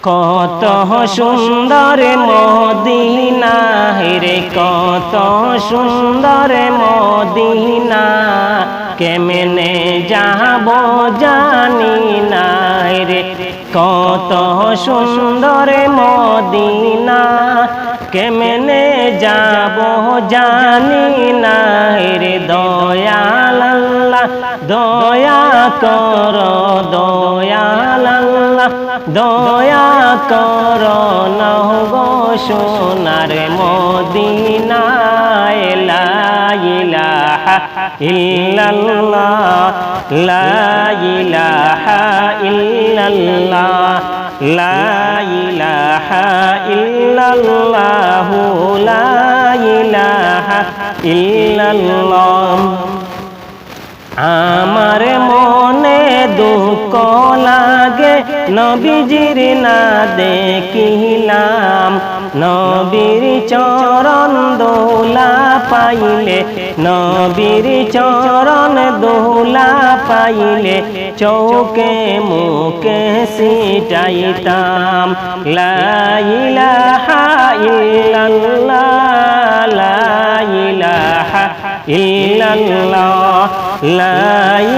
কত সুন্দর মদিনা রে, কত সুন্দর মদিনা, কেমনে যাব জানি না রে। কত সুন্দর মদিনা, কেমনে যাব জানি না রে। দয়াল আল্লাহ দয়া কর, দয়াল আল্লাহ দয়া কর, নাও গো সোনার মদিনায়। লা ইলাহা ইল্লাল্লাহ, লা ইলাহা ইল্লাল্লাহ, লা ইলাহা ইল্লাল্লাহ, লা ইলাহা ইল্লাল্লাহ। আমার মনে দুঃখ লাগে নবীজির না দেখিলাম, নবীর চরণ দোলা পাইলে, নবীর চরণ দোলা পাইলে, চৌকে মুখে সিটাইতাম। লা ইলাহা ইল্লাল্লাহ, লা ইলাহা ইল্লাল্লাহ, লা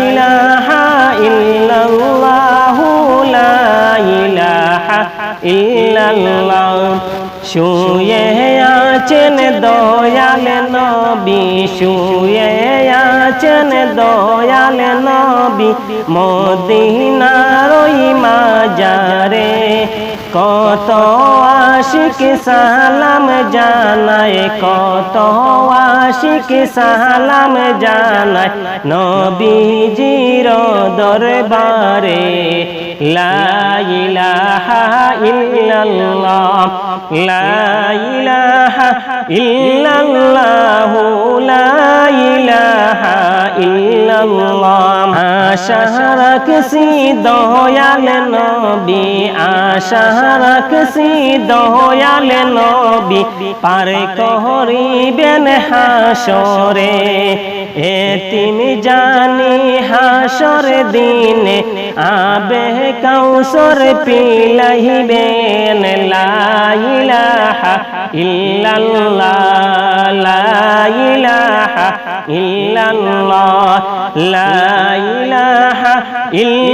ইলাহা ইল্লাল্লাহ, লা ইলাহা ইল্লাল্লাহ। শুয়ে আছেন দয়াল নবী, শুয়ে আছেন দয়াল নবী, মদিনার ওই মাজারে। কত আশিক সালাম জানায়, কত আশিক সালাম জানায় নবীজির দরবারে। লা ইলাহা ইল্লাল্লাহ, লা ইলাহা ইল্লাল্লাহ, লা ইলাহা ইল্লাল্লাহ। আশা রাখছি দয়াল নবী, আশা রাখছি দয়াল নবী, পার করিবেন হাসরে। এতিম জানি হাসর দিনে, আবে কাউসর পিলাইবেন। লা ইলাহা ইল্লাল্লাহ, লা ইলাহা ইল্লাল্লাহ, লা ইলাহা ইল্লাল্লাহ।